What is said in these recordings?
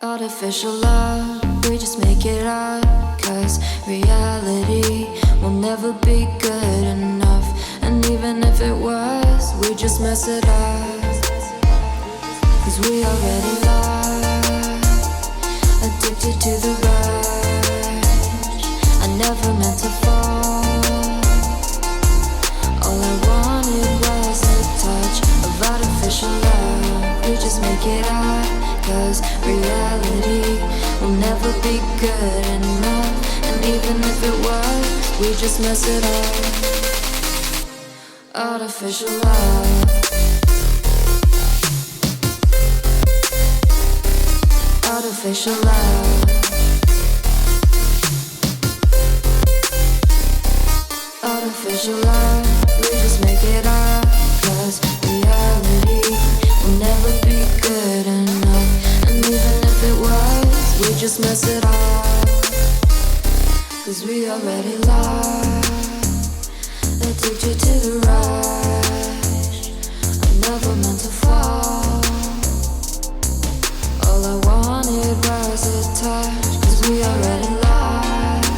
Artificial love, we just make it up. Cause reality will never be good enough. And even if it was, we just mess it up. Cause we already lost, addicted to the rush. I never meant to fall. All I wanted was a touch of artificial love. We just make it up. Cause reality will never be good enough. And even if it was, we just mess it up. Artificial love. Artificial love. Artificial love. We just make it up. Cause reality will never be good enough. And even if it was, we just mess it up. Cause we already lost, addicted to the rush. I never meant to fall. All I wanted was a touch. Cause we already lost,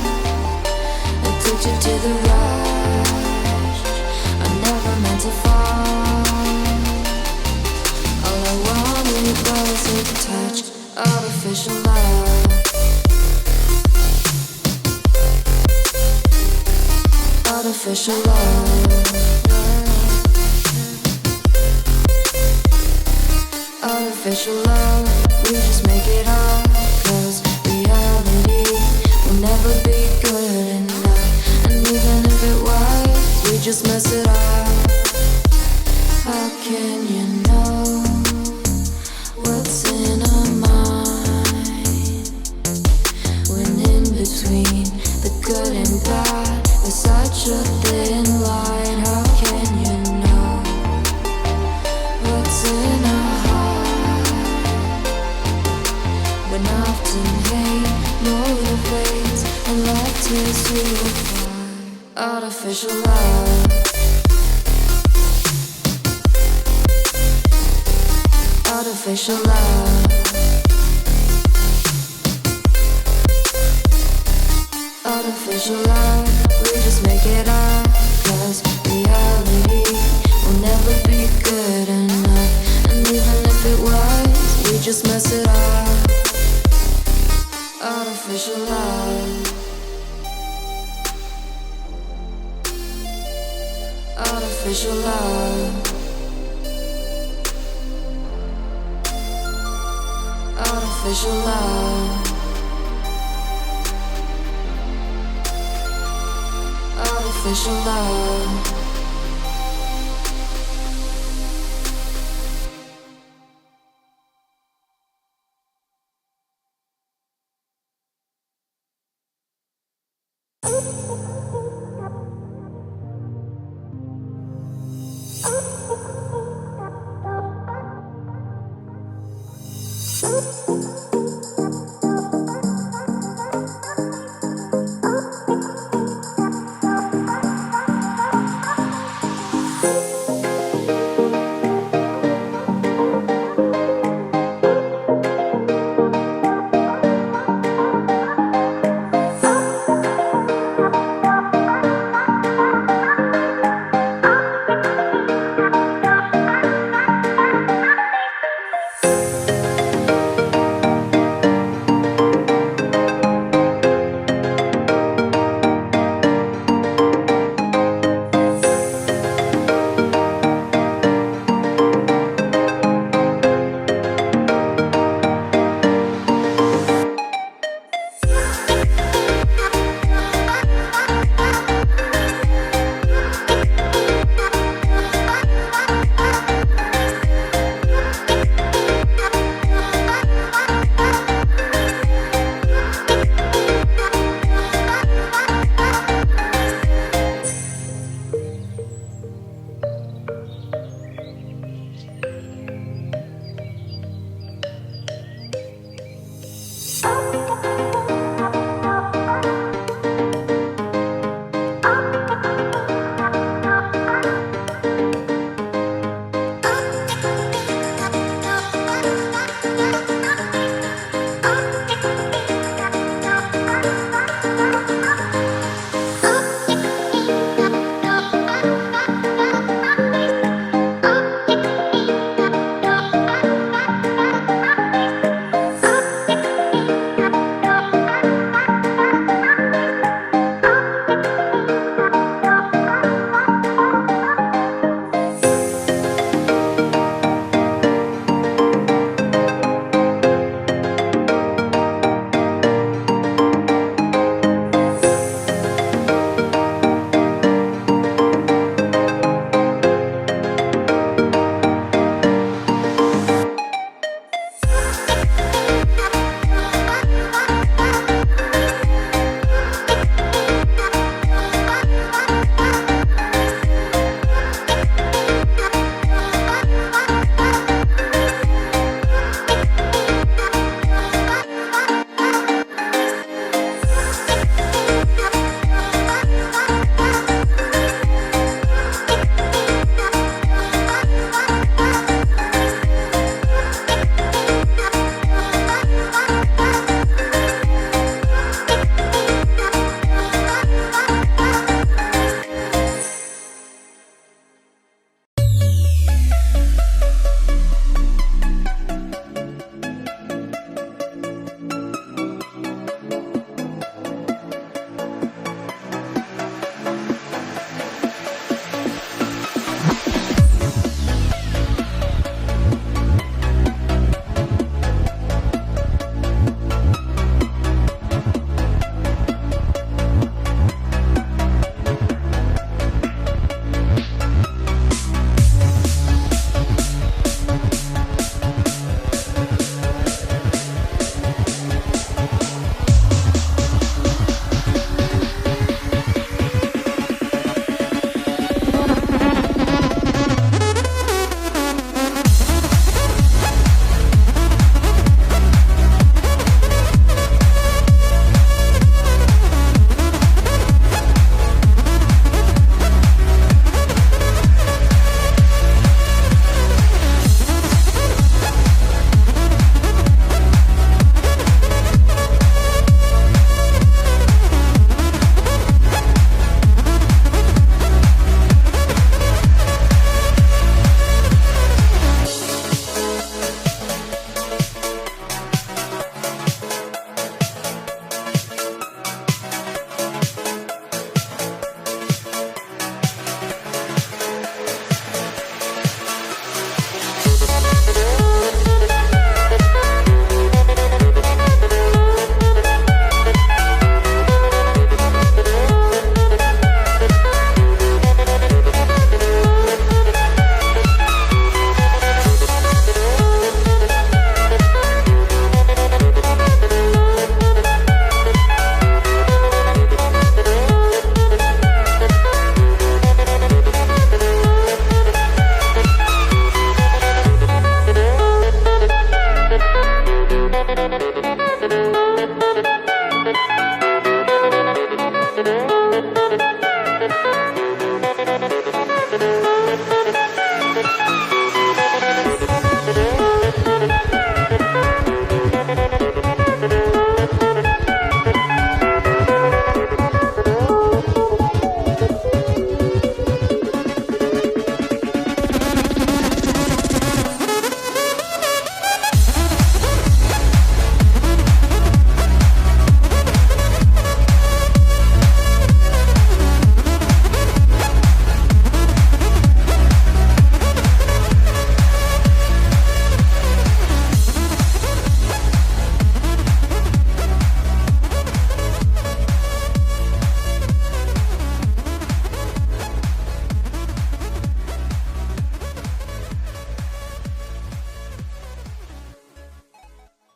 addicted to the rush. I never meant to fall. All I wanted was a touch. Artificial love. Artificial love. Artificial love. We just make it up. Cause reality will never be good enough. And even if it was, we just mess it up. How can you know what's in our mind? When in between the good and bad, there's such a thin line. How can you know what's in our heart? When often hate motivates and love tears you apart. Artificial love. Artificial love. Artificial love. We just make it up. Cause reality will never be good enough. And even if it was, we just mess it up. Artificial love. Artificial love. Artificial love. Artificial love.